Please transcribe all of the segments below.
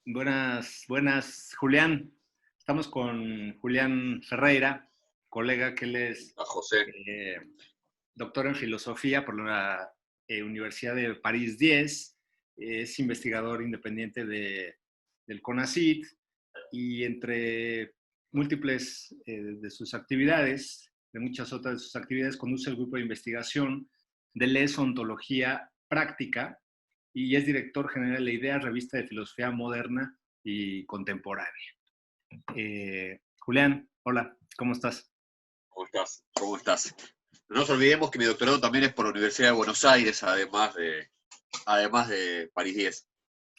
Buenas, Julián. Estamos con Julián Ferreira, colega que él es A José. eh, doctor en filosofía por la Universidad de París 10, es investigador independiente del CONACYT y entre múltiples de sus actividades, de muchas otras de sus actividades, conduce el grupo de investigación de LES Ontología Práctica y es director general de Ideas, revista de filosofía moderna y contemporánea. Julián, hola, ¿cómo estás? ¿Cómo estás? ¿Cómo estás? No nos olvidemos que mi doctorado también es por la Universidad de Buenos Aires, además de París 10.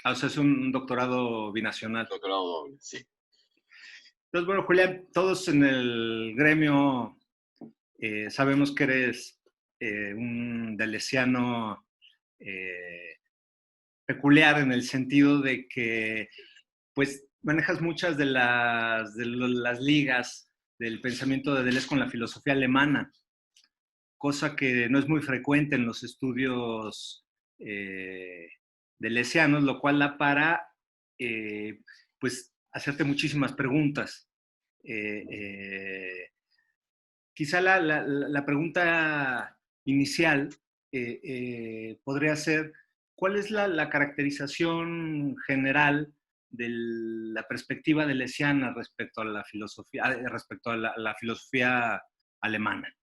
Ah, o sea, es un doctorado binacional. Doctorado doble, sí. Entonces, bueno, Julián, todos en el gremio sabemos que eres un deleuziano peculiar en el sentido de que, pues, manejas muchas de las ligas del pensamiento de Deleuze con la filosofía alemana, cosa que no es muy frecuente en los estudios deleuzianos, lo cual da para, pues, hacerte muchísimas preguntas. Eh, eh, Quizá la pregunta inicial podría ser, ¿cuál es la caracterización general de la perspectiva deleuziana respecto a la filosofía alemana?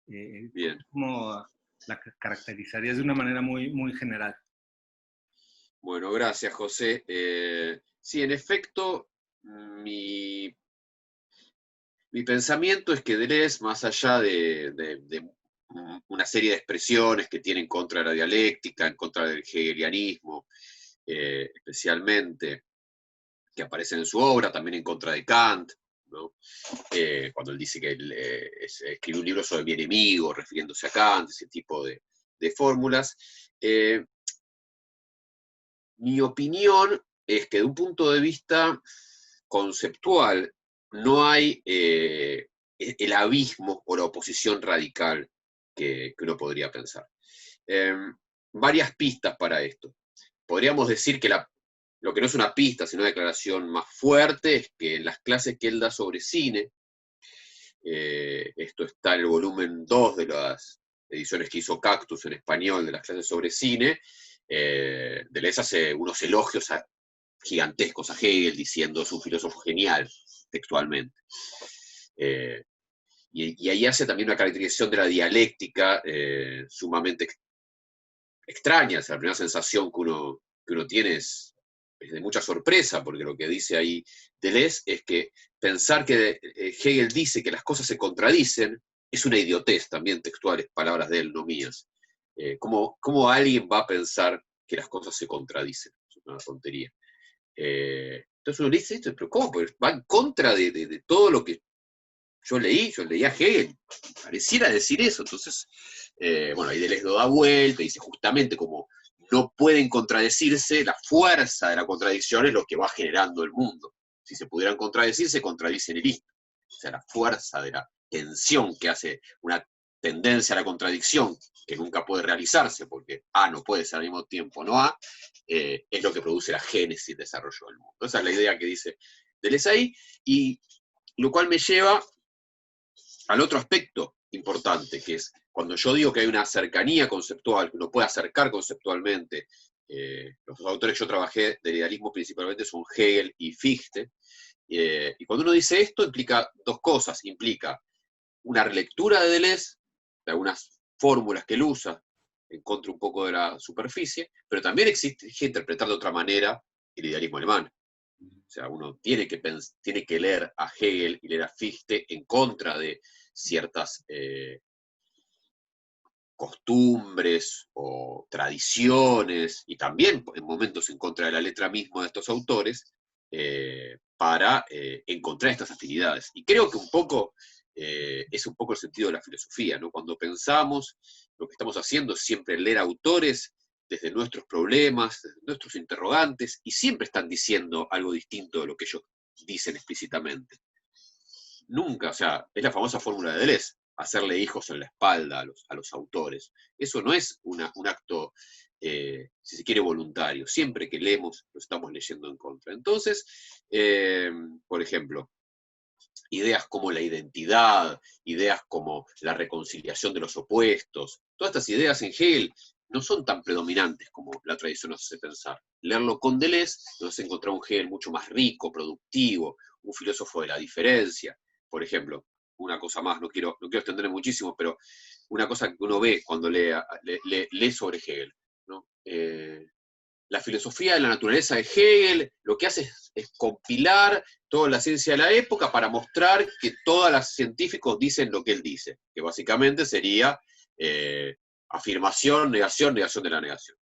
Bien. ¿Cómo la caracterizarías de una manera muy general? Bueno, gracias, José. Sí, en efecto, mi pensamiento es que Deleuze, más allá de una serie de expresiones que tiene en contra de la dialéctica, en contra del hegelianismo, especialmente, que aparecen en su obra, también en contra de Kant, ¿no? Cuando él dice que él escribió un libro sobre mi enemigo, refiriéndose a Kant, ese tipo de fórmulas. Mi opinión es que de un punto de vista conceptual no hay el abismo o la oposición radical que uno podría pensar. Eh, Varias pistas para esto. Podríamos decir que lo que no es una pista, sino una declaración más fuerte, es que en las clases que él da sobre cine, esto está en el volumen 2 de las ediciones que hizo Cactus en español de las clases sobre cine, Deleuze hace unos elogios gigantescos a Hegel diciendo es un filósofo genial, textualmente. Eh, y ahí hace también una caracterización de la dialéctica sumamente extraña. O sea, la primera sensación que uno tiene es de mucha sorpresa, porque lo que dice ahí Deleuze es que pensar que Hegel dice que las cosas se contradicen es una idiotez, también textuales, palabras de él, no mías. ¿Cómo alguien va a pensar que las cosas se contradicen? Es una tontería. Entonces uno dice esto, pero ¿cómo? Pues va en contra de todo lo que yo leía a Hegel, pareciera decir eso. Entonces, bueno, ahí Deleuze lo da vuelta y dice justamente como no pueden contradecirse, la fuerza de la contradicción es lo que va generando el mundo. Si se pudieran contradecir, se contradicen y listo. O sea, la fuerza de la tensión que hace una tendencia a la contradicción que nunca puede realizarse, porque A no puede ser al mismo tiempo no A, es lo que produce la génesis y desarrollo del mundo. Esa es la idea que dice Deleuze ahí, y lo cual me lleva al otro aspecto importante, que es cuando yo digo que hay una cercanía conceptual, que uno puede acercar conceptualmente, los dos autores que yo trabajé del idealismo principalmente son Hegel y Fichte, y cuando uno dice esto implica dos cosas, implica una relectura de Deleuze, de algunas fórmulas que él usa, en contra un poco de la superficie, pero también existe interpretar de otra manera el idealismo alemán. O sea, uno tiene que leer a Hegel y leer a Fichte en contra de ciertas costumbres o tradiciones, y también en momentos en contra de la letra misma de estos autores, para encontrar estas afinidades. Y creo que es un poco el sentido de la filosofía, ¿no? Cuando pensamos, lo que estamos haciendo es siempre leer autores desde nuestros problemas, desde nuestros interrogantes, y siempre están diciendo algo distinto de lo que ellos dicen explícitamente. Nunca, o sea, es la famosa fórmula de Deleuze, hacerle hijos en la espalda a los autores. Eso no es un acto si se quiere, voluntario. Siempre que leemos, lo estamos leyendo en contra. Entonces, por ejemplo, ideas como la identidad, ideas como la reconciliación de los opuestos, todas estas ideas en Hegel no son tan predominantes como la tradición nos hace pensar. Leerlo con Deleuze nos hace encontrar un Hegel mucho más rico, productivo, un filósofo de la diferencia. Por ejemplo, una cosa más, no quiero extenderme muchísimo, pero una cosa que uno ve cuando lee sobre Hegel, ¿no? La filosofía de la naturaleza de Hegel lo que hace es compilar toda la ciencia de la época para mostrar que todos los científicos dicen lo que él dice, que básicamente sería afirmación, negación, negación de la negación.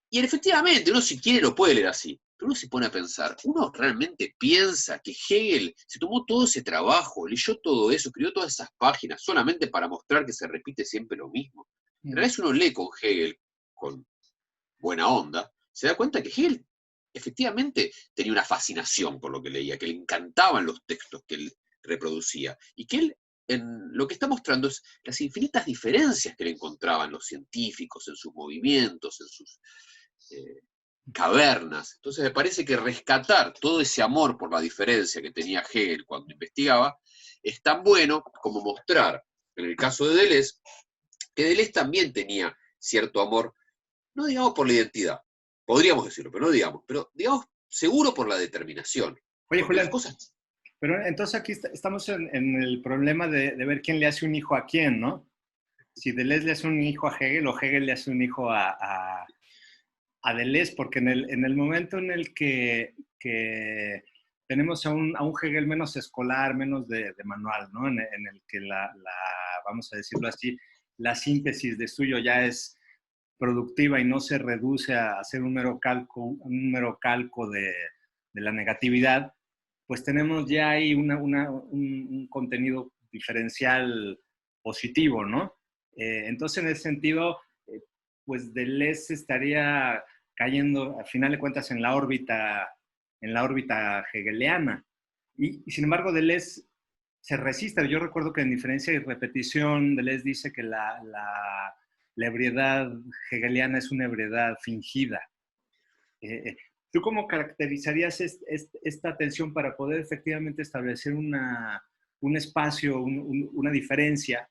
Y efectivamente, uno si quiere lo puede leer así, pero uno se pone a pensar, ¿uno realmente piensa que Hegel se tomó todo ese trabajo, leyó todo eso, escribió todas esas páginas solamente para mostrar que se repite siempre lo mismo? En realidad, si uno lee con Hegel, con buena onda, se da cuenta que Hegel efectivamente tenía una fascinación por lo que leía, que le encantaban los textos que él reproducía, y que él lo que está mostrando es las infinitas diferencias que le encontraban los científicos en sus movimientos, en sus cavernas. Entonces me parece que rescatar todo ese amor por la diferencia que tenía Hegel cuando investigaba es tan bueno como mostrar, en el caso de Deleuze, que Deleuze también tenía cierto amor, no digamos por la identidad, podríamos decirlo, pero no digamos, pero digamos seguro por la determinación. Oye, Porque las Julián, cosas... pero entonces aquí estamos en el problema de ver quién le hace un hijo a quién, ¿no? Si Deleuze le hace un hijo a Hegel o Hegel le hace un hijo a Deleuze, porque en el momento en el que tenemos a un Hegel menos escolar, menos de manual, ¿no? En el que vamos a decirlo así, la síntesis de suyo ya es productiva y no se reduce a hacer un mero calco de la negatividad, pues tenemos ya ahí un contenido diferencial positivo, ¿no? Entonces, en ese sentido, pues Deleuze estaría cayendo, al final de cuentas, en la órbita hegeliana. Y sin embargo, Deleuze se resiste. Yo recuerdo que en Diferencia y Repetición, Deleuze dice que la ebriedad hegeliana es una ebriedad fingida. ¿Tú cómo caracterizarías esta tensión para poder efectivamente establecer un espacio, una diferencia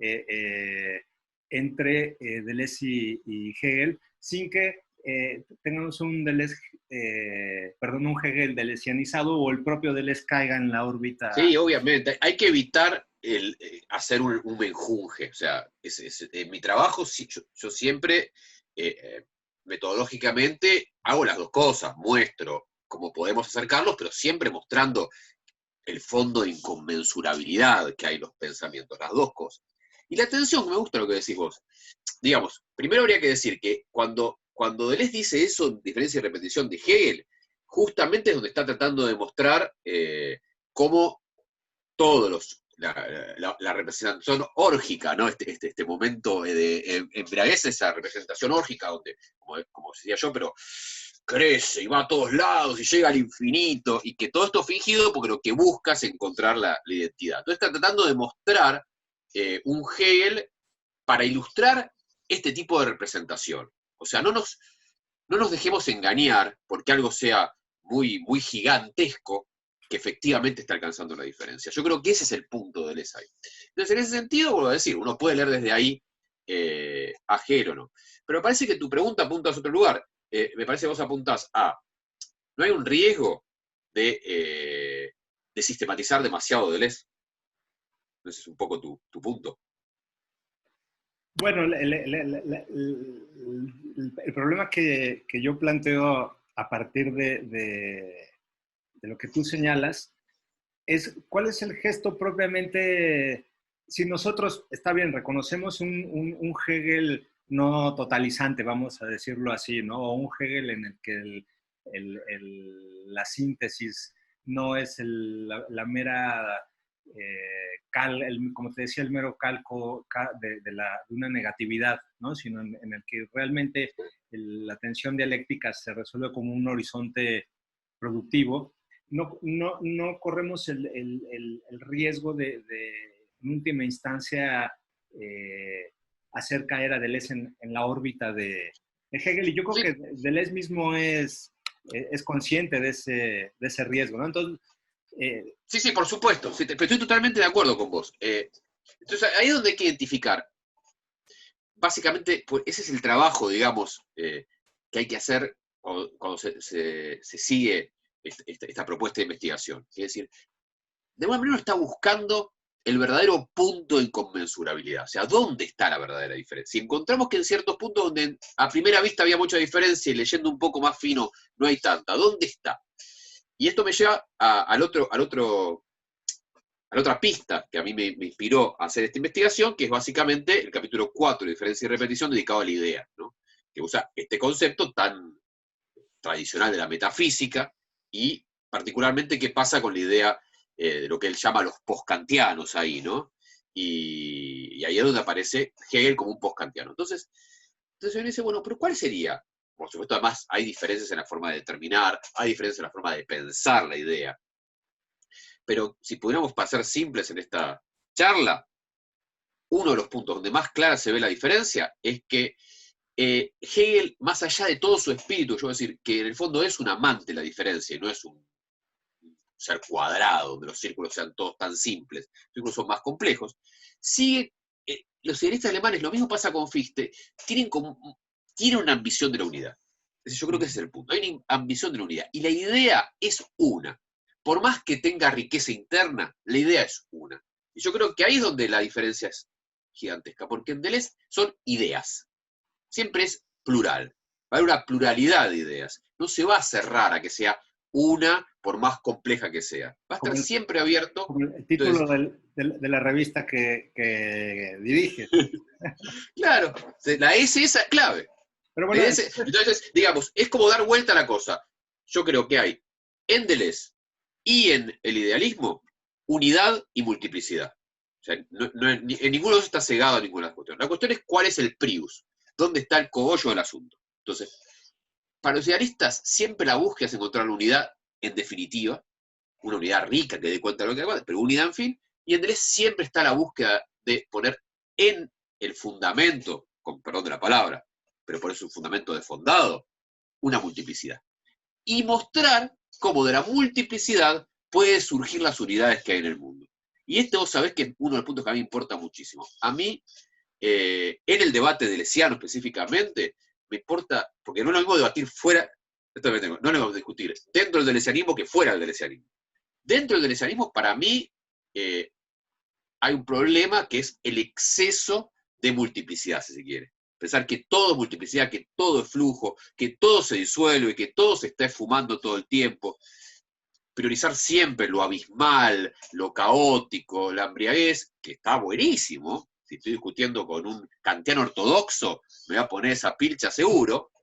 eh, eh, entre Deleuze y Hegel, sin que tengamos un Deleuze, perdón, un Hegel deleuzianizado o el propio Deleuze caiga en la órbita? Sí, obviamente, hay que evitar hacer un menjunje. O sea, en mi trabajo yo siempre, metodológicamente, hago las dos cosas. Muestro cómo podemos acercarlos, pero siempre mostrando el fondo de inconmensurabilidad que hay en los pensamientos, las dos cosas. Y la atención, me gusta lo que decís vos. Digamos, primero habría que decir que cuando Deleuze dice eso, en diferencia y repetición de Hegel, justamente es donde está tratando de mostrar cómo todos la representación órgica, ¿no? Este momento de embriaguez, esa representación órgica, donde, como decía yo, pero crece y va a todos lados y llega al infinito, y que todo esto es fingido porque lo que busca es encontrar la identidad. Entonces está tratando de mostrar un Hegel para ilustrar este tipo de representación. O sea, no nos dejemos engañar porque algo sea muy, muy gigantesco, que efectivamente está alcanzando la diferencia. Yo creo que ese es el punto del ESAI. Entonces, en ese sentido, vuelvo a decir, uno puede leer desde ahí a Hegel o no. Pero me parece que tu pregunta apunta a otro lugar. Me parece que vos apuntás a, ¿no hay un riesgo de sistematizar demasiado Deleuze? Ese es un poco tu punto. Bueno, el problema que yo planteo a partir de lo que tú señalas es cuál es el gesto propiamente, si nosotros, está bien, reconocemos un Hegel no totalizante, vamos a decirlo así, ¿no? O un Hegel en el que la síntesis no es la mera, como te decía, el mero calco de una negatividad, ¿no? Sino en el que realmente la tensión dialéctica se resuelve como un horizonte productivo. No corremos el riesgo en última instancia, hacer caer a Deleuze en la órbita de Hegel. Y yo creo Sí, que Deleuze mismo es consciente de ese riesgo, ¿no? Entonces, sí, sí, por supuesto, sí, pero estoy totalmente de acuerdo con vos. Entonces, ahí es donde hay que identificar. Básicamente, pues ese es el trabajo, digamos, que hay que hacer cuando se sigue esta propuesta de investigación. Es decir, de alguna manera uno está buscando el verdadero punto de inconmensurabilidad. O sea, ¿dónde está la verdadera diferencia? Si encontramos que en ciertos puntos donde a primera vista había mucha diferencia y leyendo un poco más fino no hay tanta, ¿dónde está? Y esto me lleva a la otra pista que a mí me inspiró a hacer esta investigación, que es básicamente el capítulo 4 de diferencia y repetición, dedicado a la idea, ¿no? Que usa este concepto tan tradicional de la metafísica y particularmente qué pasa con la idea de lo que él llama los postkantianos ahí, ¿no? Y ahí es donde aparece Hegel como un postkantiano. Entonces uno dice, bueno, pero ¿cuál sería? Por supuesto, además hay diferencias en la forma de determinar, hay diferencias en la forma de pensar la idea. Pero si pudiéramos pasar simples en esta charla, uno de los puntos donde más clara se ve la diferencia es que Hegel, más allá de todo su espíritu, yo voy a decir que en el fondo es un amante de la diferencia y no es un ser cuadrado, donde los círculos sean todos tan simples, los círculos son más complejos, sigue, los idealistas alemanes, lo mismo pasa con Fichte, tienen una ambición de la unidad. Yo creo que ese es el punto, hay una ambición de la unidad, y la idea es una. Por más que tenga riqueza interna, la idea es una. Y yo creo que ahí es donde la diferencia es gigantesca, porque en Deleuze son ideas. Siempre es plural. Va a haber una pluralidad de ideas. No se va a cerrar a que sea una, por más compleja que sea. Va a estar como, siempre abierto. como el título Entonces, de la revista que dirige. claro, la S esa es clave. Pero bueno, Entonces, digamos, es como dar vuelta a la cosa. Yo creo que hay en Deleuze y en el idealismo unidad y multiplicidad. O sea, en ninguno de ellos está cegado a ninguna cuestión. La cuestión es cuál es el prius, dónde está el cogollo del asunto. Entonces, para los idealistas siempre la búsqueda es encontrar la unidad en definitiva, una unidad rica que dé cuenta de lo que haga, pero unidad en fin, y en Deleuze siempre está la búsqueda de poner en el fundamento, con perdón de la palabra, pero por eso un fundamento desfondado, una multiplicidad. Y mostrar cómo de la multiplicidad pueden surgir las unidades que hay en el mundo. Y vos sabés que es uno de los puntos que a mí me importa muchísimo. A mí, en el debate deleuziano específicamente, me importa, porque no es lo mismo debatir fuera, no es lo mismo discutir dentro del deleuzianismo que fuera del deleuzianismo. Dentro del deleuzianismo, para mí, hay un problema que es el exceso de multiplicidad, si se quiere. Pensar que todo es multiplicidad, que todo es flujo, que todo se disuelve, que todo se está esfumando todo el tiempo. Priorizar siempre lo abismal, lo caótico, la embriaguez, que está buenísimo. Si estoy discutiendo con un kantiano ortodoxo, me voy a poner esa pilcha seguro.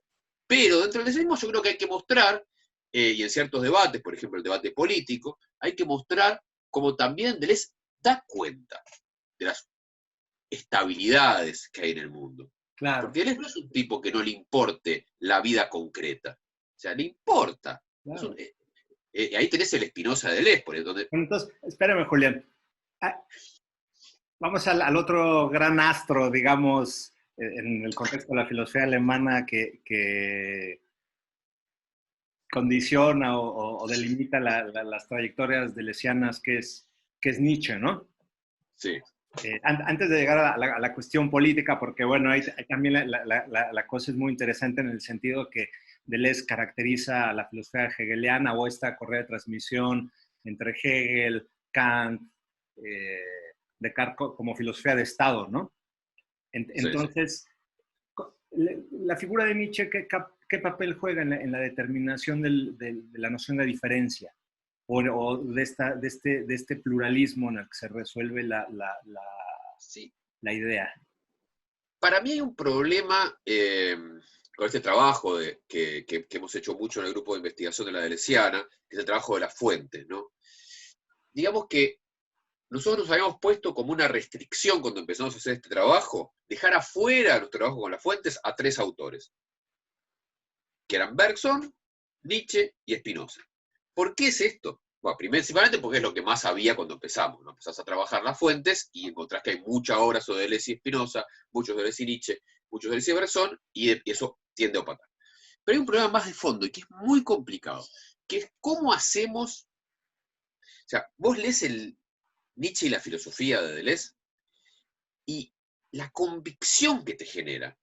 Pero dentro del desarrollo yo creo que hay que mostrar, y en ciertos debates, por ejemplo el debate político, hay que mostrar cómo también Deleuze da cuenta de las estabilidades que hay en el mundo. claro, Porque Deleuze no es un tipo que no le importe la vida concreta. O sea, le importa. claro. Ahí tenés el Spinoza de Deleuze, por donde... Bueno, entonces, espérame, Julián. Ah, vamos al otro gran astro, digamos, en el contexto de la filosofía alemana que condiciona o delimita las trayectorias deleuzianas, que es Nietzsche, ¿no? Sí, Antes de llegar a la cuestión política, porque bueno, ahí también la cosa es muy interesante en el sentido que Deleuze caracteriza a la filosofía hegeliana o esta correa de transmisión entre Hegel, Kant, eh, Descartes como filosofía de Estado, ¿no? sí, sí. Entonces, la figura de Nietzsche, ¿qué papel juega en la determinación de la noción de diferencia? O de este pluralismo en el que se resuelve Sí. la idea. Para mí hay un problema con este trabajo que hemos hecho mucho en el grupo de investigación de la Deleuziana, que es el trabajo de las fuentes, ¿no? Digamos que nosotros nos habíamos puesto como una restricción cuando empezamos a hacer este trabajo, dejar afuera de nuestro trabajo con las fuentes a 3 autores, que eran Bergson, Nietzsche y Spinoza. ¿Por qué es esto? Bueno, principalmente porque es lo que más había cuando empezamos, ¿no? Empezás a trabajar las fuentes y encontrás que hay mucha obra sobre Deleuze y Spinoza, muchos de Deleuze y Nietzsche, muchos de Deleuze y Bersón, y eso tiende a opacar. Pero hay un problema más de fondo y que es muy complicado, que es cómo hacemos, o sea, vos lees el Nietzsche y la filosofía de Deleuze y la convicción que te genera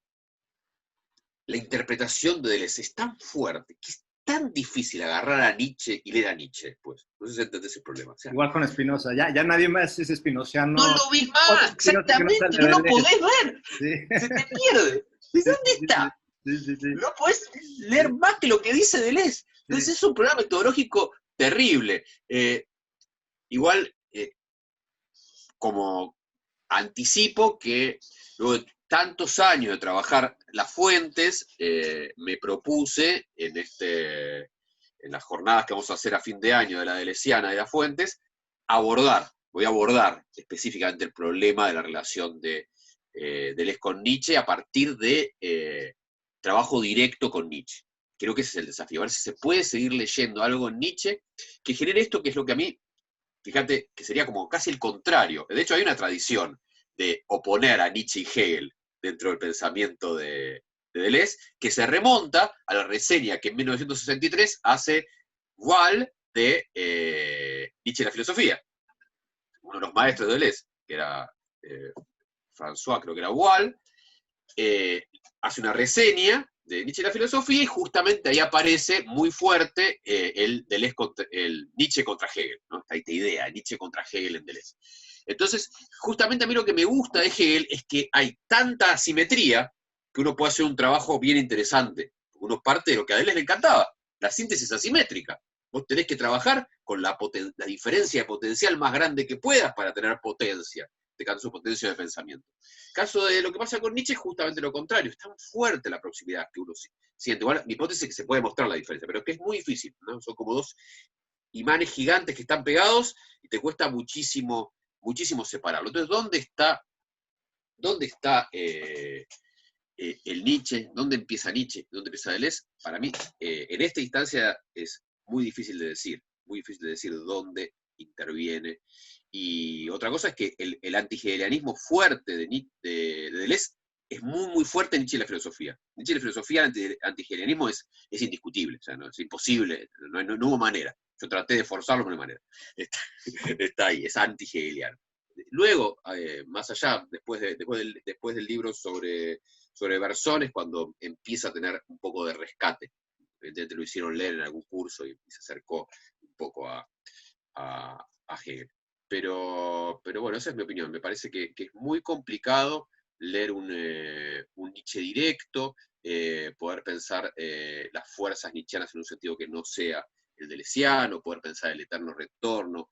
la interpretación de Deleuze es tan fuerte que es tan difícil agarrar a Nietzsche y leer a Nietzsche después. No sé si entendés el problema. O sea, Igual con Spinoza, ya nadie más es no spinociano. lo ves Otro más, Spinoza que no sea el exactamente, de no lo Deleuze. podés ver, Sí, se te pierde. ¿De sí, dónde sí, está? sí, sí, sí, No podés leer sí, más que lo que dice Deleuze. sí, Entonces es un programa metodológico terrible. Igual, como anticipo que luego de tantos años de trabajar las fuentes, me propuse en las jornadas que vamos a hacer a fin de año de la Deleuziana y las fuentes, voy a abordar específicamente el problema de la relación de Deleuze con Nietzsche a partir de trabajo directo con Nietzsche. Creo que ese es el desafío, a ver si se puede seguir leyendo algo en Nietzsche que genere esto, que es lo que a mí, fíjate, que sería como casi el contrario. De hecho, hay una tradición de oponer a Nietzsche y Hegel dentro del pensamiento de Deleuze, que se remonta a la reseña que en 1963 hace Wahl de Nietzsche y la filosofía, uno de los maestros de Deleuze, que era François, creo que era Wahl, hace una reseña de Nietzsche y la filosofía, y justamente ahí aparece muy fuerte el Nietzsche contra Hegel, ¿no? Esta idea, Nietzsche contra Hegel en Deleuze. Entonces, justamente a mí lo que me gusta de Hegel es que hay tanta asimetría que uno puede hacer un trabajo bien interesante. Uno parte de lo que a Deleuze le encantaba, la síntesis asimétrica. Vos tenés que trabajar con la diferencia de potencial más grande que puedas para tener potencia, de caso potencia de pensamiento. Caso de lo que pasa con Nietzsche es justamente lo contrario, es tan fuerte la proximidad que uno siente. Igual, mi hipótesis es que se puede mostrar la diferencia, pero es que es muy difícil, ¿no? Son como dos imanes gigantes que están pegados y te cuesta muchísimo, muchísimo separarlo. Entonces, ¿dónde está el Nietzsche? ¿Dónde empieza Nietzsche? ¿Dónde empieza Deleuze? Para mí, en esta instancia es muy difícil de decir dónde interviene. Y otra cosa es que el antihegelianismo fuerte de Deleuze es muy, muy fuerte en Nietzsche y la filosofía. Nietzsche y la filosofía, el antihegelianismo es indiscutible, o sea, no, es imposible, no hubo manera. Yo traté de forzarlo, pero no hay manera. Está ahí, es antihegeliano. Luego, más allá, después del libro sobre Bersón, es cuando empieza a tener un poco de rescate. Evidentemente lo hicieron leer en algún curso y se acercó un poco a Hegel. Pero bueno, esa es mi opinión. Me parece que es muy complicado leer un Nietzsche directo, poder pensar las fuerzas nietzscheanas en un sentido que no sea el deleuziano, poder pensar el eterno retorno,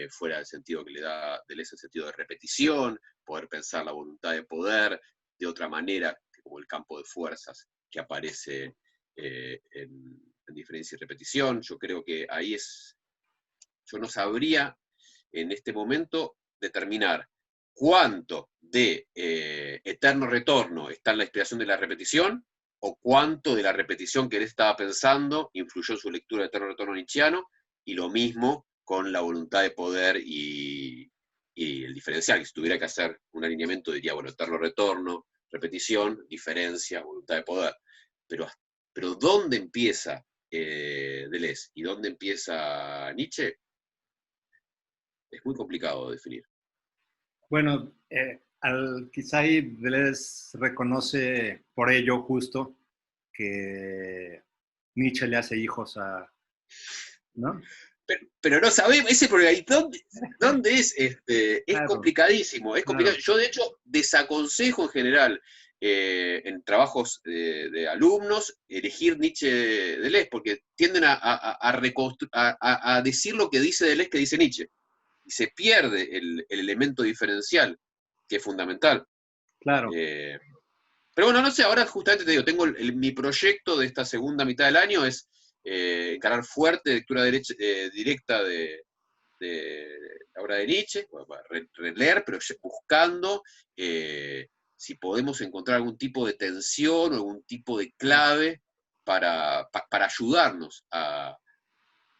fuera del sentido que le da Deleuze, el sentido de repetición, poder pensar la voluntad de poder de otra manera, que como el campo de fuerzas que aparece en diferencia y repetición. Yo creo que ahí yo no sabría en este momento determinar cuánto de eterno retorno está en la inspiración de la repetición, o cuánto de la repetición que él estaba pensando influyó en su lectura de eterno retorno nietzscheano, y lo mismo con la voluntad de poder y el diferencial, que si tuviera que hacer un alineamiento diría, bueno, eterno retorno, repetición, diferencia, voluntad de poder. Pero, pero ¿dónde empieza Deleuze y dónde empieza Nietzsche? Es muy complicado de definir. Bueno, quizá ahí Deleuze reconoce por ello justo que Nietzsche le hace hijos a, ¿no? Pero no sabemos, ese problema, ¿dónde es? Es Claro, complicadísimo, es complicado. claro. Yo, de hecho, desaconsejo en general en trabajos alumnos elegir Nietzsche Deleuze, porque tienden a decir lo que dice Deleuze que dice Nietzsche, y se pierde el elemento diferencial, que es fundamental. Claro. Eh, pero bueno, no sé, ahora justamente te digo, tengo mi proyecto de esta segunda mitad del año es encarar fuerte lectura directa de la obra de Nietzsche, releer, pero buscando si podemos encontrar algún tipo de tensión o algún tipo de clave para ayudarnos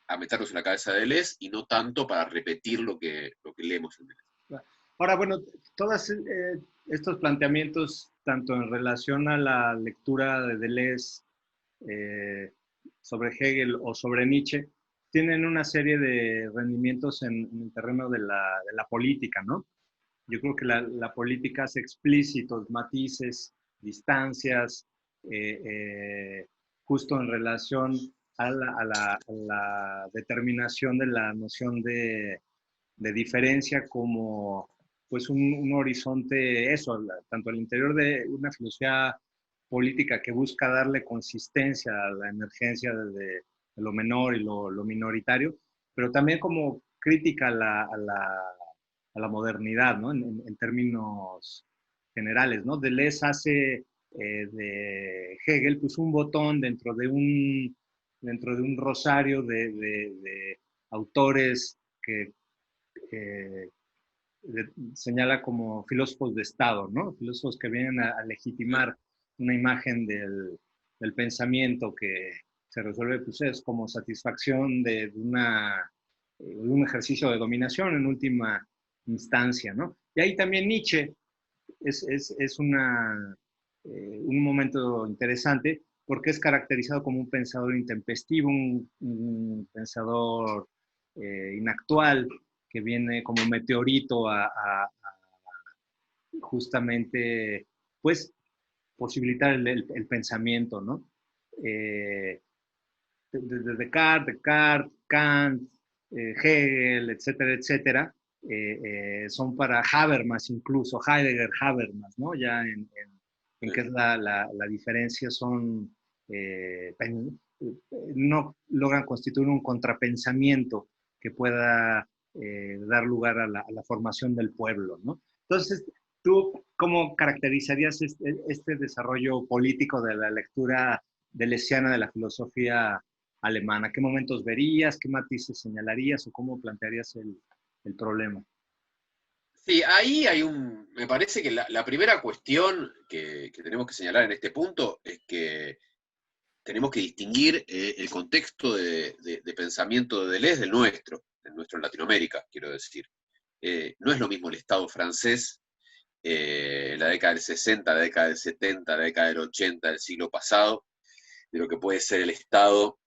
a meternos en la cabeza de Deleuze y no tanto para repetir lo que leemos en Deleuze. Ahora, bueno, todos estos planteamientos, tanto en relación a la lectura de Deleuze eh, sobre Hegel o sobre Nietzsche, tienen una serie de rendimientos en el terreno de la política, ¿no? Yo creo que la política hace explícitos matices, distancias, eh, eh, justo en relación a la determinación de la noción de diferencia como pues un horizonte, eso, tanto al interior de una filosofía política que busca darle consistencia a la emergencia de lo menor y lo minoritario, pero también como crítica a la modernidad, ¿no? En términos generales, ¿no? Deleuze hace de Hegel pues un botón dentro de un rosario de autores que eh, señala como filósofos de Estado, ¿no? Filósofos que vienen a legitimar una imagen del pensamiento que se resuelve, pues es como satisfacción de un ejercicio de dominación en última instancia, ¿no? Y ahí también Nietzsche es un momento interesante porque es caracterizado como un pensador intempestivo, un pensador inactual, que viene como meteorito a justamente, pues, posibilitar el pensamiento, ¿no? Eh, desde Descartes, Kant, Hegel, etcétera, etcétera, son para Habermas incluso, Heidegger, Habermas, ¿no? Ya en qué es la diferencia, son, no logran constituir un contrapensamiento que pueda dar lugar a la formación del pueblo, ¿no? Entonces, ¿tú cómo caracterizarías este desarrollo político de la lectura deleuziana de la filosofía alemana? ¿Qué momentos verías? ¿Qué matices señalarías? ¿O cómo plantearías el problema? Sí, ahí me parece que la primera cuestión que tenemos que señalar en este punto es que tenemos que distinguir el contexto de pensamiento de Deleuze del nuestro en Latinoamérica, quiero decir. No es lo mismo el Estado francés en la década del 60, la década del 70, la década del 80 del siglo pasado, de lo que puede ser el Estado,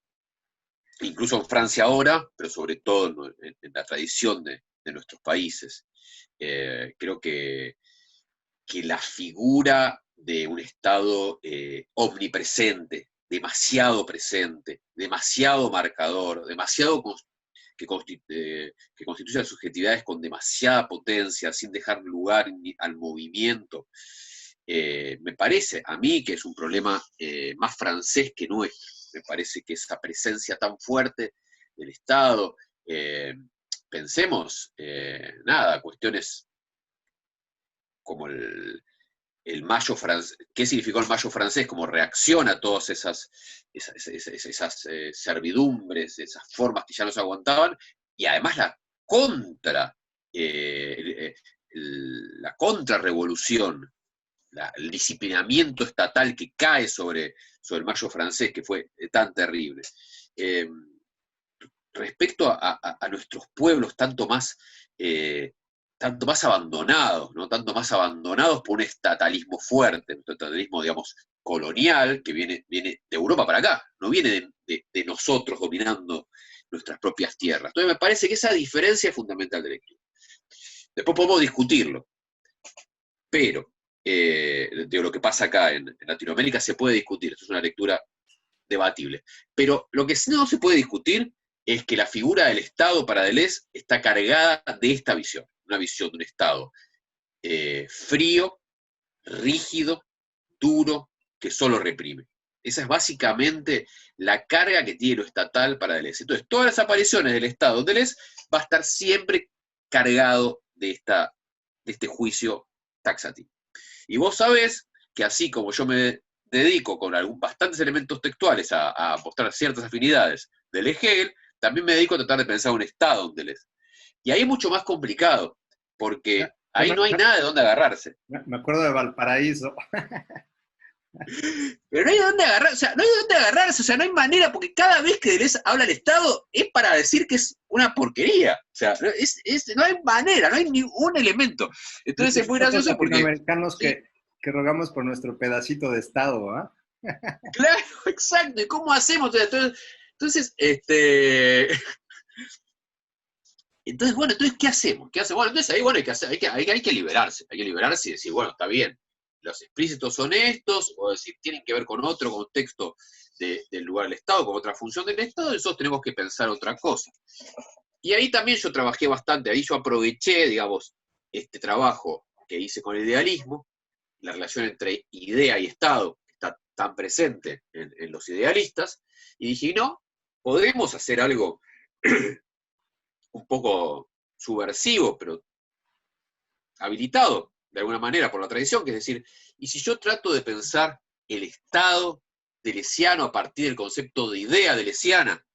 incluso en Francia ahora, pero sobre todo en la tradición de nuestros países. Creo que la figura de un Estado omnipresente, demasiado presente, demasiado marcador, demasiado que constituye subjetividades con demasiada potencia, sin dejar lugar al movimiento, me parece a mí que es un problema más francés que nuestro. Me parece que esa presencia tan fuerte del Estado, pensemos, nada, cuestiones como el mayo francés, qué significó el mayo francés como reacción a todas esas servidumbres, esas formas que ya no se aguantaban, y además contra, eh, la contrarrevolución, el disciplinamiento estatal que cae sobre el mayo francés, que fue tan terrible. Respecto a nuestros pueblos tanto más abandonados, ¿no? Tanto más abandonados por un estatalismo fuerte, un estatalismo, digamos, colonial, que viene de Europa para acá, no viene de nosotros dominando nuestras propias tierras. Entonces me parece que esa diferencia es fundamental de lectura. Después podemos discutirlo, pero de lo que pasa acá en Latinoamérica se puede discutir, esto es una lectura debatible. Pero lo que no se puede discutir es que la figura del Estado para Deleuze está cargada de esta visión, una visión de un Estado frío, rígido, duro, que solo reprime. Esa es básicamente la carga que tiene lo estatal para Deleuze. Entonces, todas las apariciones del Estado de Deleuze va a estar siempre cargado de este juicio taxativo. Y vos sabés que así como yo me dedico con bastantes elementos textuales a mostrar ciertas afinidades del Hegel, también me dedico a tratar de pensar un Estado en Deleuze. Y ahí es mucho más complicado, porque ahí no hay nada de dónde agarrarse. Me acuerdo de Valparaíso. Pero no hay de dónde agarrar, o sea, no hay de dónde agarrarse, o sea, no hay manera, porque cada vez que Deleuze habla al Estado es para decir que es una porquería. O sea, no hay manera, no hay ningún elemento. Entonces es muy Estos gracioso porque, latinoamericanos sí, que rogamos por nuestro pedacito de Estado, ¿ah? claro, exacto, ¿y cómo hacemos? Entonces, entonces, bueno, entonces, ¿qué hacemos? ¿Qué hacemos? Bueno, entonces ahí, bueno, hay que liberarse y decir, bueno, está bien, los explícitos son estos, o decir, tienen que ver con otro contexto del lugar del Estado, con otra función del Estado, y nosotros tenemos que pensar otra cosa. Y ahí también yo trabajé bastante, ahí yo aproveché, digamos, este trabajo que hice con el idealismo, la relación entre idea y Estado, que está tan presente en los idealistas, y dije, no, podemos hacer algo un poco subversivo, pero habilitado de alguna manera por la tradición, que es decir, y si yo trato de pensar el Estado deleuziano a partir del concepto de idea deleuziana,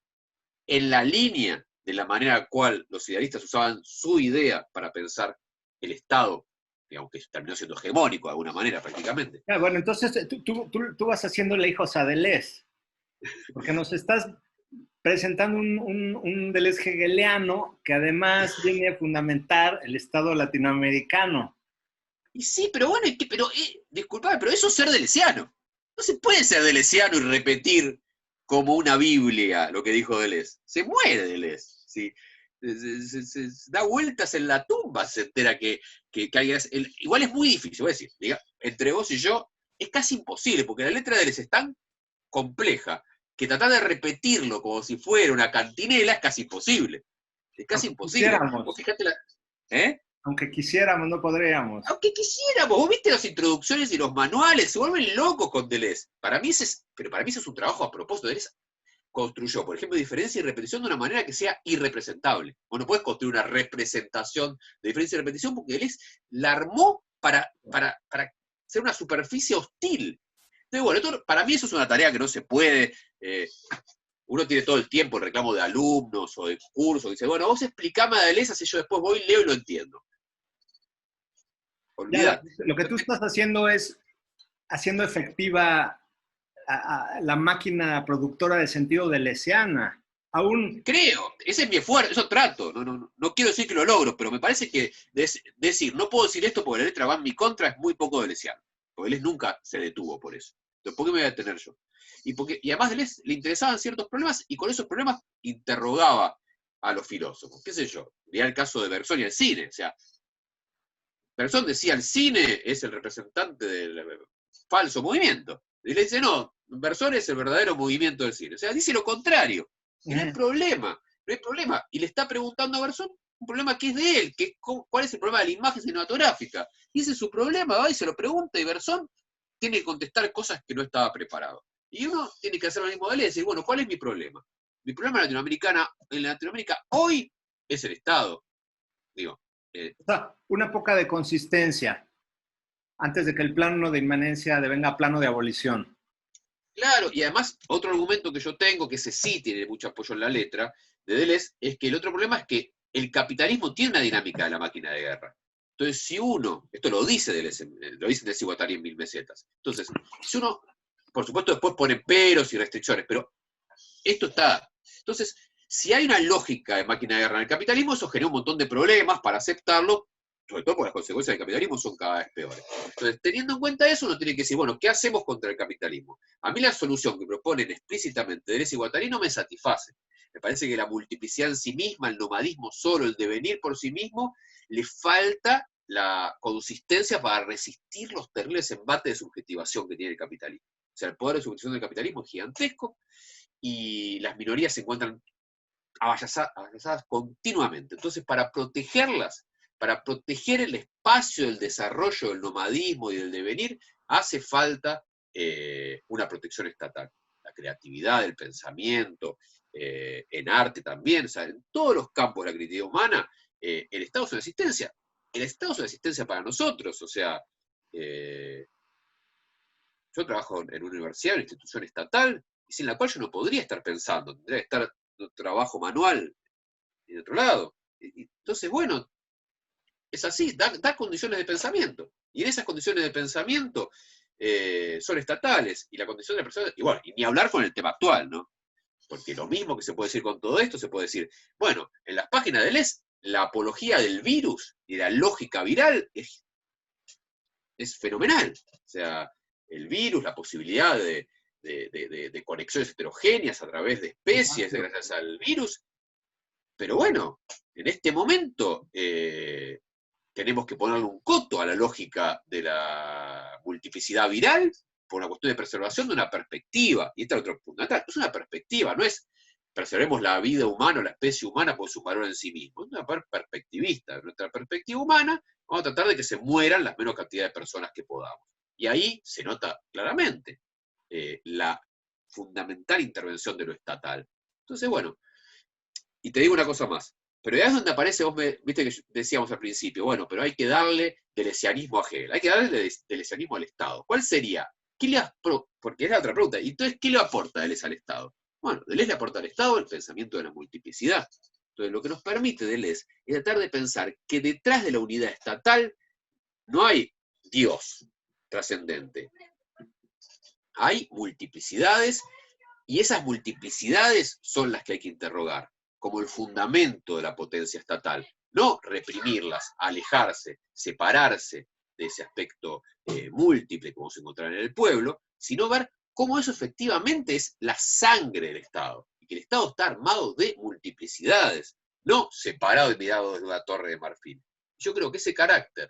en la línea de la manera en la cual los idealistas usaban su idea para pensar el Estado, digamos que terminó siendo hegemónico de alguna manera prácticamente. Ah, bueno, entonces tú vas haciéndole hijos a Deleuze, porque nos estás presentando un Deleuze hegeliano que además viene a fundamentar el Estado latinoamericano. Y sí, pero bueno, disculpame, pero eso es ser deleuziano. No se puede ser deleuziano y repetir como una Biblia lo que dijo Deleuze. Se muere Deleuze. ¿Sí? Se da vueltas en la tumba, se entera que hay, igual es muy difícil, voy a decir, diga, entre vos y yo es casi imposible, porque la letra de Deleuze es tan compleja que tratar de repetirlo como si fuera una cantinela es casi imposible. Es casi Aunque imposible. Vos quisiéramos, fijate ¿eh? aunque quisiéramos, no podríamos. Aunque quisiéramos, vos viste las introducciones y los manuales, se vuelven locos con Deleuze. Pero para mí ese es un trabajo a propósito. Deleuze construyó, por ejemplo, diferencia y repetición de una manera que sea irrepresentable. Vos no puedes construir una representación de diferencia y repetición porque Deleuze la armó para ser una superficie hostil. Entonces, bueno, para mí eso es una tarea que no se puede. Uno tiene todo el tiempo el reclamo de alumnos o de cursos, que dice, bueno, vos explicame a Deleuze, así yo después voy, leo y lo entiendo. Ya Olvídate. lo que tú estás haciendo es haciendo efectiva la máquina productora de sentido deleuziana. Aún, Creo, ese es mi esfuerzo, eso trato, no quiero decir que lo logro, pero me parece que decir, no puedo decir esto porque la letra va en mi contra es muy poco deleuziano, porque Deleuze nunca se detuvo por eso. Entonces, ¿por qué me voy a detener yo? Y además Deleuze le interesaban ciertos problemas y con esos problemas interrogaba a los filósofos, qué sé yo, veía el caso de Berzón y el cine, o sea, Berzón decía el cine es el representante del falso movimiento, y le dice, no, Berzón es el verdadero movimiento del cine, o sea, dice lo contrario. Y no hay problema, no hay problema. Y le está preguntando a Garzón un problema que es de él, cuál es el problema de la imagen cinematográfica. Y ese es su problema, va y se lo pregunta, y Garzón tiene que contestar cosas que no estaba preparado. Y uno tiene que hacer lo mismo de él y decir, bueno, ¿cuál es mi problema? Mi problema en Latinoamérica hoy es el Estado. Digo, o sea, una poca de consistencia antes de que el plano de inmanencia devenga plano de abolición. claro, y además otro argumento que yo tengo, que ese sí tiene mucho apoyo en la letra de Deleuze, es que el otro problema es que el capitalismo tiene una dinámica de la máquina de guerra. Entonces, si uno, esto lo dice Deleuze, lo dice Deleuze y Guattari en Mil Mesetas, entonces, si uno, por supuesto después pone peros y restricciones, pero esto está. Entonces, si hay una lógica de máquina de guerra en el capitalismo, eso genera un montón de problemas para aceptarlo, sobre todo porque las consecuencias del capitalismo son cada vez peores. Entonces, teniendo en cuenta eso, uno tiene que decir, bueno, ¿qué hacemos contra el capitalismo? A mí la solución que proponen explícitamente Deleuze y Guattari no me satisface. Me parece que la multiplicidad en sí misma, el nomadismo solo, el devenir por sí mismo, le falta la consistencia para resistir los terribles embates de subjetivación que tiene el capitalismo. O sea, el poder de subjetivación del capitalismo es gigantesco y las minorías se encuentran avasadas continuamente. Entonces, para protegerlas, para proteger el espacio del desarrollo del nomadismo y del devenir, hace falta una protección estatal. La creatividad, el pensamiento, en arte también, o sea, en todos los campos de la creatividad humana, el Estado es una asistencia. El Estado es una asistencia para nosotros, o sea, yo trabajo en una universidad, en una institución estatal, y sin la cual yo no podría estar pensando, tendría que estar en trabajo manual y de otro lado. Entonces, bueno, es así, da condiciones de pensamiento. Y en esas condiciones de pensamiento son estatales, y la condición de la persona, y bueno, y ni hablar con el tema actual, ¿no? Porque lo mismo que se puede decir con todo esto, se puede decir, bueno, en las páginas del ES, la apología del virus y la lógica viral es fenomenal. O sea, el virus, la posibilidad de conexiones heterogéneas a través de especies Exacto. gracias al virus. Pero bueno, en este momento tenemos que ponerle un coto a la lógica de la multiplicidad viral por una cuestión de preservación de una perspectiva. Y este es otro punto. Es una perspectiva, no es preservemos la vida humana o la especie humana por su valor en sí mismo. Es una perspectivista. Nuestra perspectiva humana, vamos a tratar de que se mueran las menos cantidad de personas que podamos. Y ahí se nota claramente la fundamental intervención de lo estatal. Entonces, bueno, y te digo una cosa más. Pero ya es donde aparece, viste que decíamos al principio, bueno, pero hay que darle deleuzianismo a Hegel, hay que darle deleuzianismo al Estado. ¿Cuál sería? Porque es la otra pregunta. ¿Y entonces qué le aporta Deleuze al Estado? Bueno, Deleuze le aporta al Estado el pensamiento de la multiplicidad. Entonces, lo que nos permite Deleuze es tratar de pensar que detrás de la unidad estatal no hay Dios trascendente. Hay multiplicidades, y esas multiplicidades son las que hay que interrogar como el fundamento de la potencia estatal. No reprimirlas, alejarse, separarse de ese aspecto múltiple que vamos a encontrar en el pueblo, sino ver cómo eso efectivamente es la sangre del Estado. Y que el Estado está armado de multiplicidades, no separado y mirado desde una torre de marfil. Yo creo que ese carácter,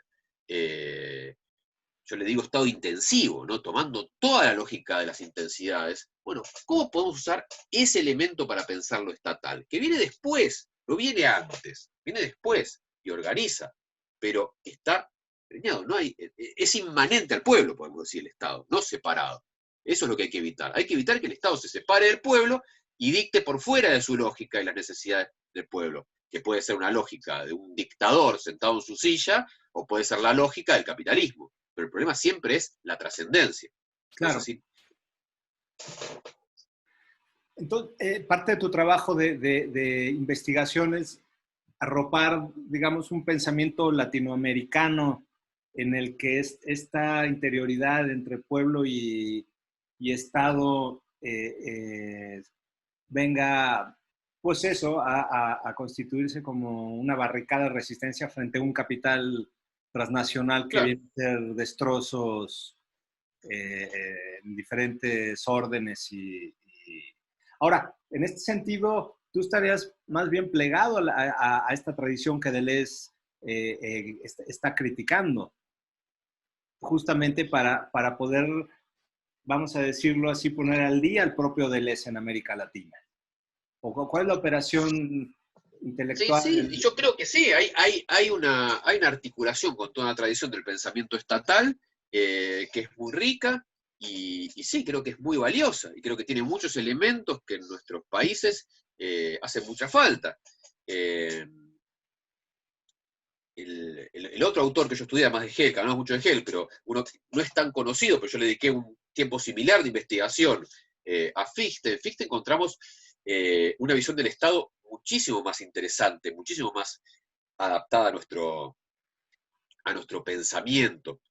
yo le digo estado intensivo, ¿no? Tomando toda la lógica de las intensidades, bueno, ¿cómo podemos usar ese elemento para pensar lo estatal? Que viene después, no viene antes, viene después y organiza, pero está alineado, no hay, es inmanente al pueblo, podemos decir, el Estado, no separado. Eso es lo que hay que evitar. Hay que evitar que el Estado se separe del pueblo y dicte por fuera de su lógica y las necesidades del pueblo, que puede ser una lógica de un dictador sentado en su silla, o puede ser la lógica del capitalismo. Pero el problema siempre es la trascendencia. ¿No es Claro. así? Entonces, parte de tu trabajo de investigación es arropar, digamos, un pensamiento latinoamericano en el que esta interioridad entre pueblo y Estado venga, pues eso, a constituirse como una barricada de resistencia frente a un capital transnacional que Claro. viene a hacer destrozos en diferentes órdenes Ahora, en este sentido, tú estarías más bien plegado a esta tradición que Deleuze está criticando, justamente para poder, vamos a decirlo así, poner al día el propio Deleuze en América Latina. ¿O cuál es la operación Sí, sí, y intelectual? yo creo que sí, hay una articulación con toda la tradición del pensamiento estatal que es muy rica y sí, creo que es muy valiosa y creo que tiene muchos elementos que en nuestros países hacen mucha falta. Eh, el otro autor que yo estudié, además de Hegel, que hablamos mucho de Hegel, pero uno no es tan conocido, pero yo le dediqué un tiempo similar de investigación a Fichte. En Fichte encontramos una visión del Estado muchísimo más interesante, muchísimo más adaptada a nuestro pensamiento.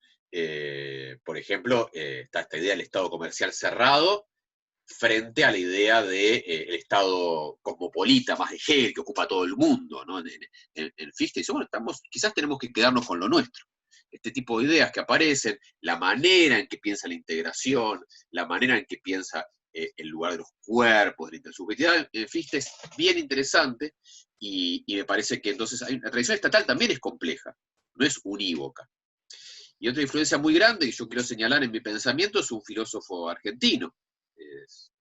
Por ejemplo, está esta idea del Estado comercial cerrado frente a la idea del Estado cosmopolita, más de Hegel, que ocupa todo el mundo, ¿no? En Fichte dice, bueno, quizás tenemos que quedarnos con lo nuestro. Este tipo de ideas que aparecen, la manera en que piensa la integración, la manera en que piensa el lugar de los cuerpos, de la intersubjetividad, en Fichte es bien interesante y me parece que entonces la tradición estatal también es compleja, no es unívoca. Y otra influencia muy grande que yo quiero señalar en mi pensamiento es un filósofo argentino, es,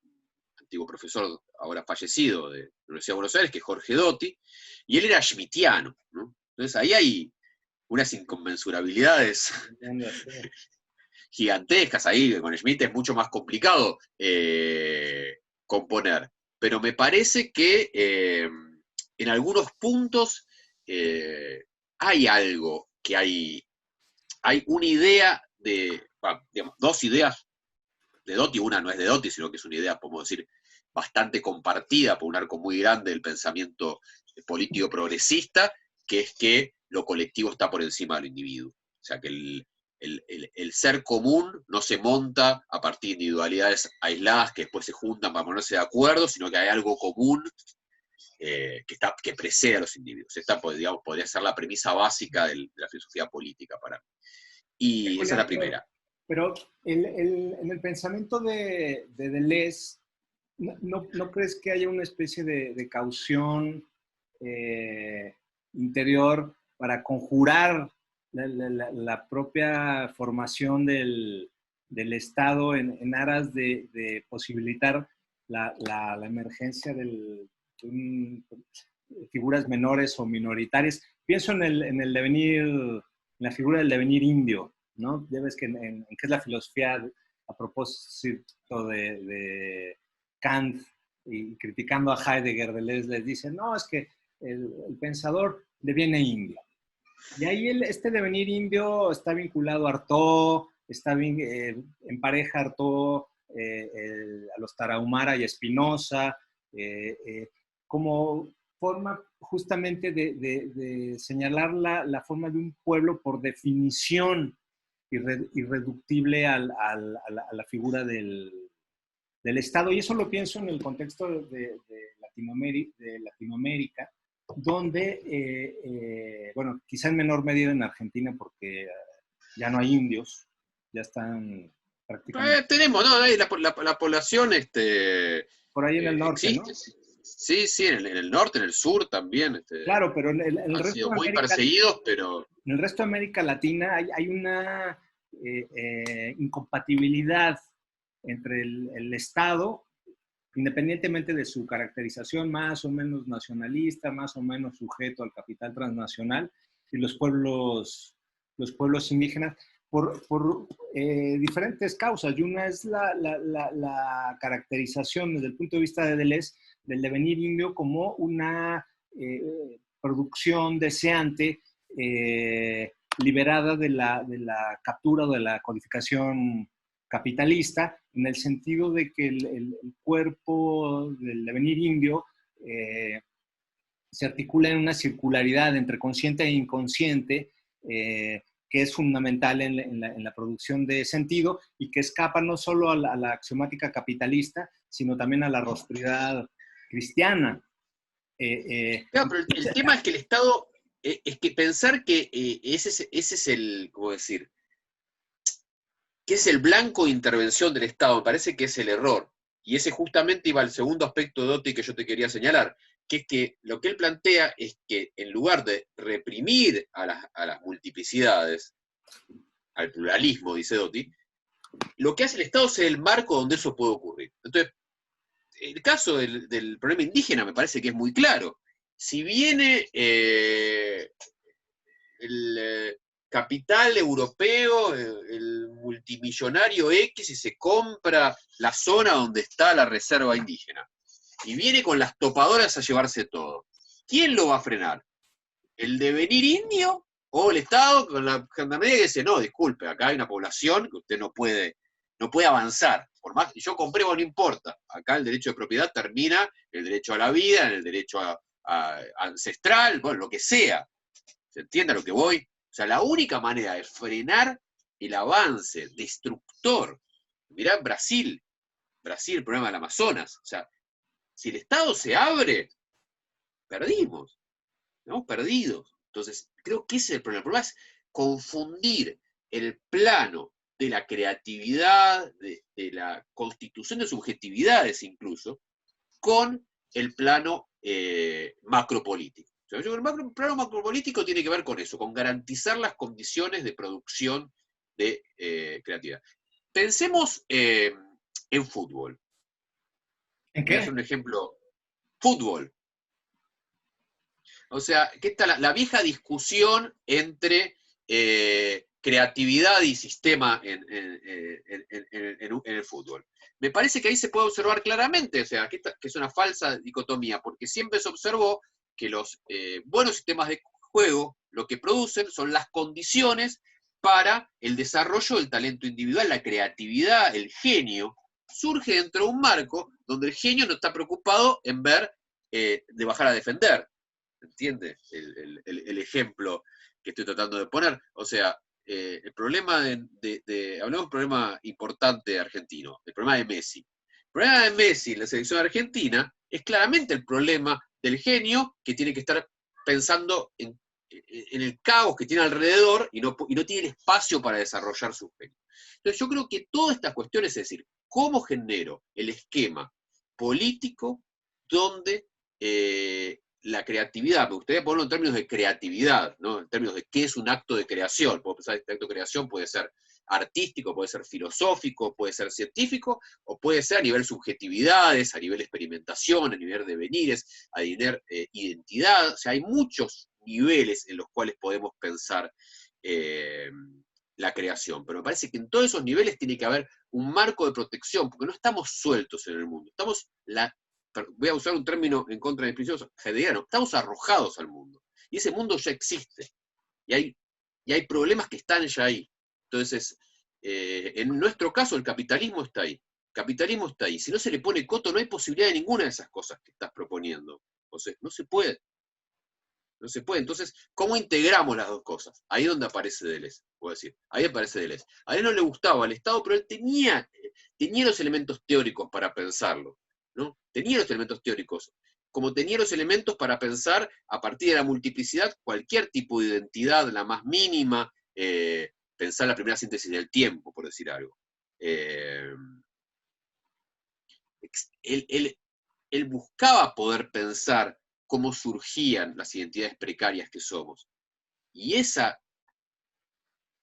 un antiguo profesor ahora fallecido de la Universidad de Buenos Aires, que es Jorge Dotti, y él era schmittiano, ¿no? Entonces ahí hay unas inconmensurabilidades gigantescas, ahí con Schmitt es mucho más complicado componer, pero me parece que en algunos puntos hay algo que hay una idea digamos, dos ideas de Dotti, una no es de Dotti, sino que es una idea, podemos decir, bastante compartida por un arco muy grande del pensamiento político progresista, que es que lo colectivo está por encima del individuo. O sea, que el ser común no se monta a partir de individualidades aisladas que después se juntan para ponerse de acuerdo, sino que hay algo común que precede a los individuos. Esta, digamos, podría ser la premisa básica de la filosofía política para mí. Y esa es la primera. Pero en el pensamiento de Deleuze, ¿no crees que haya una especie de caución interior para conjurar la propia formación del Estado en aras de posibilitar la emergencia de figuras menores o minoritarias? Pienso en el devenir, en la figura del devenir indio, ¿no? Ya ves que en qué es la filosofía a propósito de Kant y criticando a Heidegger, les dice, no, es que el pensador deviene indio. Y ahí este devenir indio está vinculado a Artaud, está en pareja Artaud a los Tarahumara y Spinoza, como forma justamente de señalar la forma de un pueblo por definición irreductible a la figura del Estado. Y eso lo pienso en el contexto de Latinoamérica, donde, bueno, quizá en menor medida en Argentina, porque ya no hay indios, ya están prácticamente... Tenemos, ¿no? La población por ahí en el norte, existe. ¿no? Sí, en el norte, en el sur también. Claro, pero en el han resto sido de muy América, perseguidos, pero... en el resto de América Latina hay una incompatibilidad entre el Estado, independientemente de su caracterización más o menos nacionalista, más o menos sujeto al capital transnacional, y los pueblos indígenas, por diferentes causas. Y una es la caracterización desde el punto de vista de Deleuze del devenir indio como una producción deseante liberada de la captura o de la codificación capitalista, en el sentido de que el cuerpo del devenir indio se articula en una circularidad entre consciente e inconsciente, que es fundamental en la producción de sentido y que escapa no solo a la axiomática capitalista, sino también a la rostridad cristiana. Claro, pero el tema es que el Estado, es que pensar que ese es el, ¿cómo decir? Que es el blanco de intervención del Estado, me parece que es el error. Y ese justamente iba al segundo aspecto de Dotti que yo te quería señalar, que es que lo que él plantea es que en lugar de reprimir a las multiplicidades, al pluralismo, dice Dotti, lo que hace el Estado es el marco donde eso puede ocurrir. Entonces, el caso del problema indígena me parece que es muy claro. Si viene el capital europeo, el multimillonario X, y se compra la zona donde está la reserva indígena, y viene con las topadoras a llevarse todo, ¿quién lo va a frenar? ¿El devenir indio o el Estado con la gendarmería que dice, no, disculpe, acá hay una población que usted no puede avanzar? Por más que yo compré, no importa. Acá el derecho de propiedad termina, el derecho a la vida, el derecho ancestral, bueno, lo que sea. ¿Se entiende a lo que voy? O sea, la única manera de frenar el avance destructor, mirá Brasil, el problema del Amazonas. O sea, si el Estado se abre, perdimos. Estamos perdidos. Entonces, creo que ese es el problema. El problema es confundir el plano de la creatividad, de la constitución de subjetividades incluso, con el plano macropolítico. O sea, yo creo que el plano macropolítico tiene que ver con eso, con garantizar las condiciones de producción de creatividad. Pensemos en fútbol. ¿En Voy a qué? hacer un ejemplo. Fútbol. O sea, que está la vieja discusión entre creatividad y sistema en el fútbol. Me parece que ahí se puede observar claramente, o sea, que es una falsa dicotomía, porque siempre se observó que los buenos sistemas de juego lo que producen son las condiciones para el desarrollo del talento individual, la creatividad, el genio. Surge dentro de un marco donde el genio no está preocupado en ver de bajar a defender. ¿Entiendes el ejemplo que estoy tratando de poner? O sea, el problema hablamos de un problema importante argentino, el problema de Messi. El problema de Messi en la selección argentina es claramente el problema del genio que tiene que estar pensando en el caos que tiene alrededor y no tiene espacio para desarrollar su genio. Entonces yo creo que todas estas cuestiones, es decir, cómo genero el esquema político donde la creatividad, me gustaría ponerlo en términos de creatividad, ¿no? En términos de qué es un acto de creación. Puedo pensar que este acto de creación puede ser artístico, puede ser filosófico, puede ser científico, o puede ser a nivel subjetividades, a nivel experimentación, a nivel devenires, a nivel identidad. O sea, hay muchos niveles en los cuales podemos pensar la creación, pero me parece que en todos esos niveles tiene que haber un marco de protección, porque no estamos sueltos en el mundo, voy a usar un término en contra de principios heideggerianos, estamos arrojados al mundo, y ese mundo ya existe, y hay problemas que están ya ahí. Entonces, en nuestro caso, el capitalismo está ahí. Capitalismo está ahí. Si no se le pone coto, no hay posibilidad de ninguna de esas cosas que estás proponiendo. Entonces, no se puede. No se puede. Entonces, ¿cómo integramos las dos cosas? Ahí es donde aparece Deleuze, puedo decir. Ahí aparece Deleuze. A él no le gustaba el Estado, pero él tenía los elementos teóricos para pensarlo, ¿no? Tenía los elementos teóricos. Como tenía los elementos para pensar, a partir de la multiplicidad, cualquier tipo de identidad, la más mínima, pensar la primera síntesis del tiempo, por decir algo. Él buscaba poder pensar cómo surgían las identidades precarias que somos. Y esa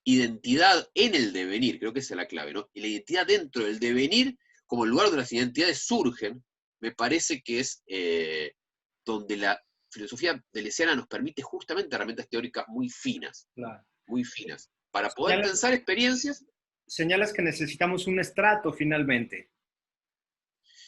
identidad en el devenir, creo que esa es la clave, ¿no? Y la identidad dentro del devenir, como el lugar donde las identidades surgen, me parece que es donde la filosofía deleuziana nos permite justamente herramientas teóricas muy finas, Claro. muy finas, para poder pensar experiencias. Señalas que necesitamos un estrato finalmente.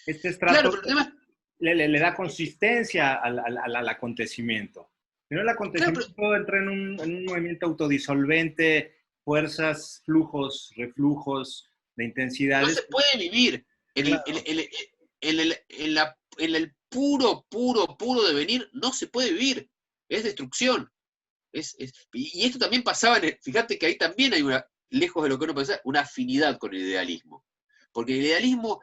Este estrato, claro, pero el tema le da consistencia al acontecimiento. Si no, el acontecimiento entra en un movimiento autodisolvente, fuerzas, flujos, reflujos de intensidades. No se puede vivir en el puro devenir, no se puede vivir. Es destrucción. Y esto también pasaba, fíjate que ahí también hay lejos de lo que uno pensaba, una afinidad con el idealismo. Porque el idealismo,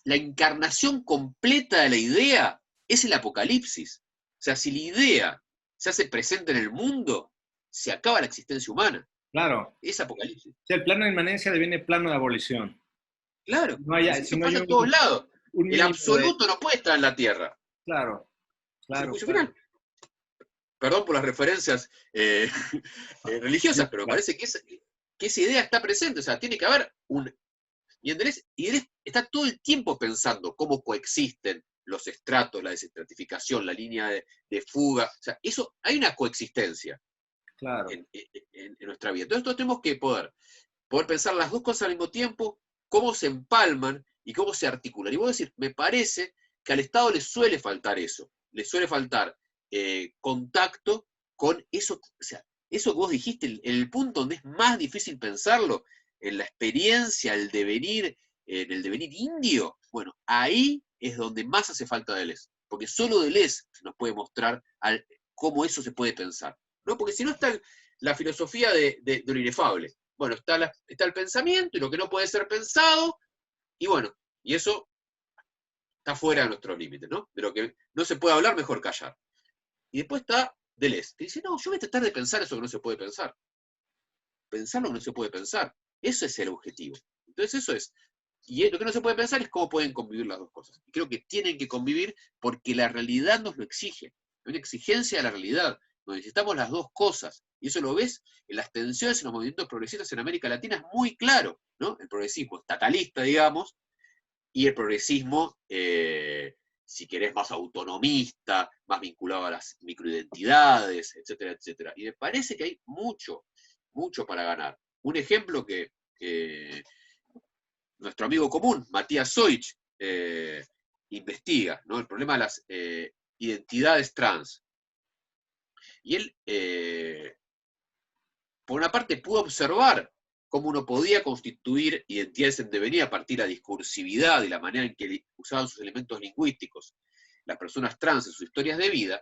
la encarnación completa de la idea es el apocalipsis. O sea, si la idea se hace presente en el mundo, se acaba la existencia humana. Claro. Es apocalipsis. O sea, el plano de inmanencia deviene plano de abolición. Claro, no hay, eso pasa en todos lados. El absoluto no puede estar en la Tierra. Claro, claro. Es el juicio final. Perdón por las referencias religiosas, pero me parece que esa idea está presente. O sea, tiene que haber Y Deleuze está todo el tiempo pensando cómo coexisten los estratos, la desestratificación, la línea de fuga. O sea, hay una coexistencia en nuestra vida. Entonces, nosotros tenemos que poder pensar las dos cosas al mismo tiempo, cómo se empalman y cómo se articulan. Y voy a decir, me parece que al Estado le suele faltar eso. Le suele faltar contacto con eso. O sea, eso que vos dijiste, en el punto donde es más difícil pensarlo, en la experiencia, el devenir, en el devenir indio, bueno, ahí es donde más hace falta Deleuze, porque solo Deleuze nos puede mostrar cómo eso se puede pensar, ¿no? Porque si no está la filosofía de lo inefable. Bueno, está el pensamiento y lo que no puede ser pensado, y bueno, y eso está fuera de nuestros límites, ¿no? De lo que no se puede hablar, mejor callar. Y después está Deleuze, que dice, no, yo voy a tratar de pensar eso que no se puede pensar. Pensar lo que no se puede pensar. Eso es el objetivo. Entonces eso es. Y lo que no se puede pensar es cómo pueden convivir las dos cosas. Y creo que tienen que convivir porque la realidad nos lo exige. Hay una exigencia de la realidad. Necesitamos las dos cosas. Y eso lo ves en las tensiones en los movimientos progresistas en América Latina, es muy claro, ¿no? El progresismo estatalista, digamos, y el progresismo, si querés, más autonomista, más vinculado a las microidentidades, etcétera, etcétera. Y me parece que hay mucho para ganar. Un ejemplo que nuestro amigo común, Matías Soich, investiga, ¿no? El problema de las identidades trans. Y él, por una parte, pudo observar cómo uno podía constituir identidades en devenir a partir de la discursividad y la manera en que usaban sus elementos lingüísticos las personas trans en sus historias de vida,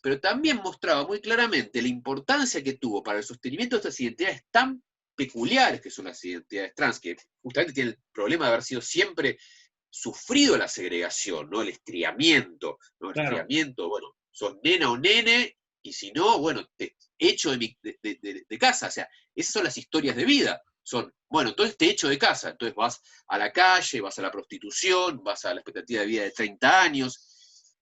pero también mostraba muy claramente la importancia que tuvo para el sostenimiento de estas identidades tan peculiares que son las identidades trans, que justamente tienen el problema de haber sido siempre sufrido la segregación, ¿no? El estriamiento, ¿no? El Claro. estriamiento, bueno, sos nena o nene, y si no, bueno, te echo de casa. O sea, esas son las historias de vida. Son, bueno, entonces te echo de casa. Entonces vas a la calle, vas a la prostitución, vas a la expectativa de vida de 30 años.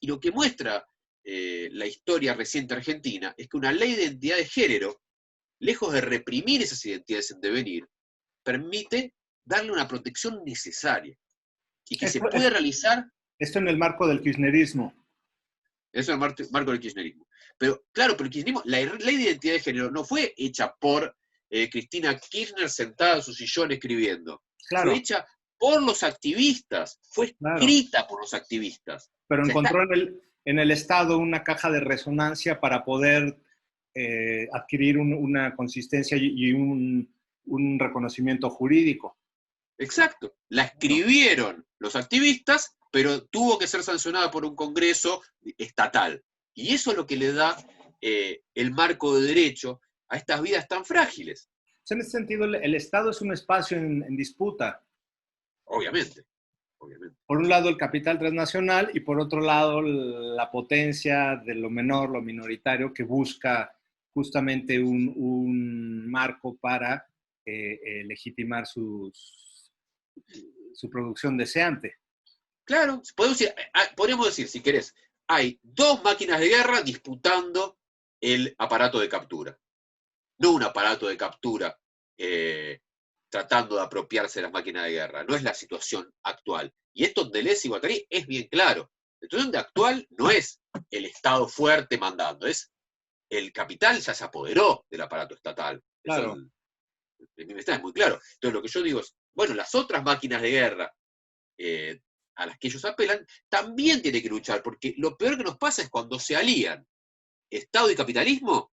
Y lo que muestra la historia reciente argentina es que una ley de identidad de género, lejos de reprimir esas identidades en devenir, permite darle una protección necesaria y que se Esto, puede realizar. esto en el marco del kirchnerismo. Eso es el marco del kirchnerismo. Pero claro, pero el kirchnerismo, la ley de identidad de género no fue hecha por Cristina Kirchner sentada en su sillón escribiendo. Fue Claro, hecha por los activistas, fue claro. escrita por los activistas. Pero O sea, está encontró en el Estado una caja de resonancia para poder adquirir una consistencia y un reconocimiento jurídico. exacto. La Claro. escribieron los activistas, pero tuvo que ser sancionada por un Congreso estatal. Y eso es lo que le da el marco de derecho a estas vidas tan frágiles. En ese sentido, el Estado es un espacio en disputa. Obviamente, obviamente. Por un lado, el capital transnacional y por otro lado, la potencia de lo menor, lo minoritario, que busca justamente un marco para legitimar su producción deseante. Claro, podríamos decir, si querés, hay dos máquinas de guerra disputando el aparato de captura. No un aparato de captura tratando de apropiarse de las máquinas de guerra. No es la situación actual. Y esto en Deleuze y Guattari es bien claro. La situación actual no es el Estado fuerte mandando, es el capital ya se apoderó del aparato estatal. Eso Claro, en mi es muy claro. Entonces lo que yo digo es, bueno, las otras máquinas de guerra eh, a las que ellos apelan, también tiene que luchar, porque lo peor que nos pasa es cuando se alían Estado y capitalismo,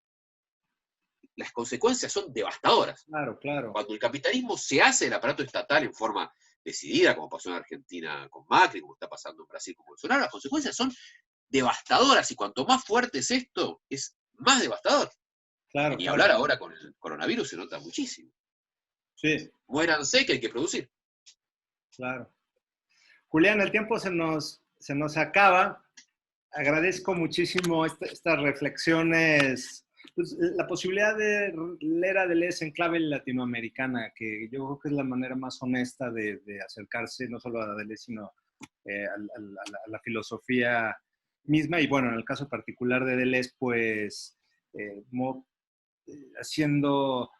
las consecuencias son devastadoras. claro, claro. Cuando el capitalismo se hace el aparato estatal en forma decidida, como pasó en Argentina con Macri, como está pasando en Brasil con Bolsonaro, las consecuencias son devastadoras, y cuanto más fuerte es esto, es más devastador. Y Claro, ni claro. hablar ahora con el coronavirus se nota muchísimo. Sí, Muéranse que hay que producir. claro. Julián, el tiempo se nos acaba. Agradezco muchísimo estas reflexiones, pues, la posibilidad de leer a Deleuze en clave latinoamericana, que yo creo que es la manera más honesta de acercarse no solo a Deleuze, sino a la filosofía misma. Y bueno, en el caso particular de Deleuze, pues haciendo,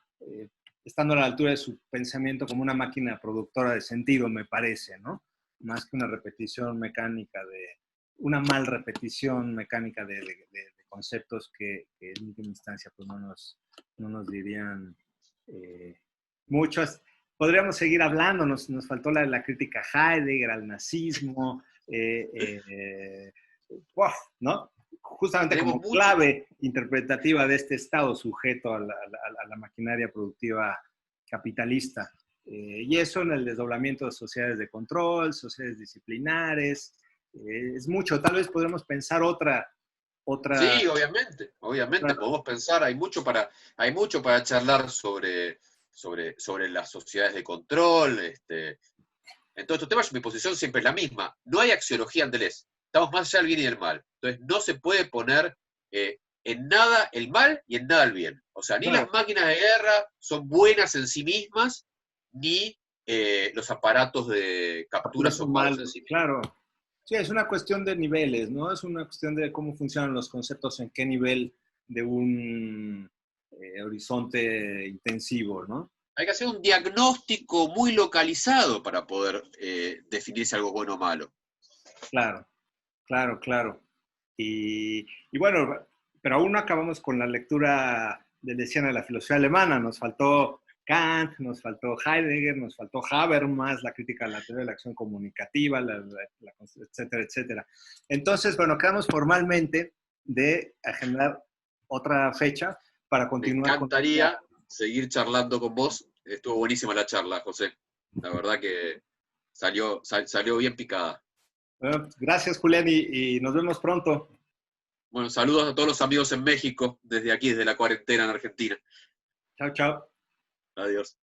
estando a la altura de su pensamiento como una máquina productora de sentido, me parece, ¿no? Más que una repetición mecánica una mal repetición mecánica de conceptos que en última instancia pues no nos dirían muchas. Podríamos seguir hablando, nos faltó la crítica a Heidegger, al nazismo, wow, ¿no? Justamente Tenemos como mucho. clave interpretativa de este Estado sujeto a la maquinaria productiva capitalista. Y eso en el desdoblamiento de sociedades de control, sociedades disciplinares, es mucho. Tal vez podremos pensar otra, Sí, obviamente, podemos pensar, hay mucho para charlar sobre las sociedades de control. En todos estos temas, mi posición siempre es la misma. No hay axiología en Deleuze. Estamos más allá del bien y del mal. Entonces, no se puede poner en nada el mal y en nada el bien. O sea, ni claro, las máquinas de guerra son buenas en sí mismas, ni los aparatos de captura completo son malos mal, en sí mismos. claro. Sí, es una cuestión de niveles, ¿no? Es una cuestión de cómo funcionan los conceptos, en qué nivel de un horizonte intensivo, ¿no? Hay que hacer un diagnóstico muy localizado para poder definir si algo es bueno o malo. Claro, claro, claro. Y bueno, pero aún no acabamos con la lectura de Lesiana de la filosofía alemana. Nos faltó Kant, nos faltó Heidegger, nos faltó Habermas, la crítica a la teoría de la acción comunicativa, etcétera, etcétera. Entonces, bueno, quedamos formalmente de agendar otra fecha para Me continuar con esta. encantaría seguir charlando con vos. Estuvo buenísima la charla, José. La verdad que salió bien picada. Bueno, gracias, Julián, y nos vemos pronto. Bueno, saludos a todos los amigos en México, desde aquí, desde la cuarentena en Argentina. Chao, chao. Adiós.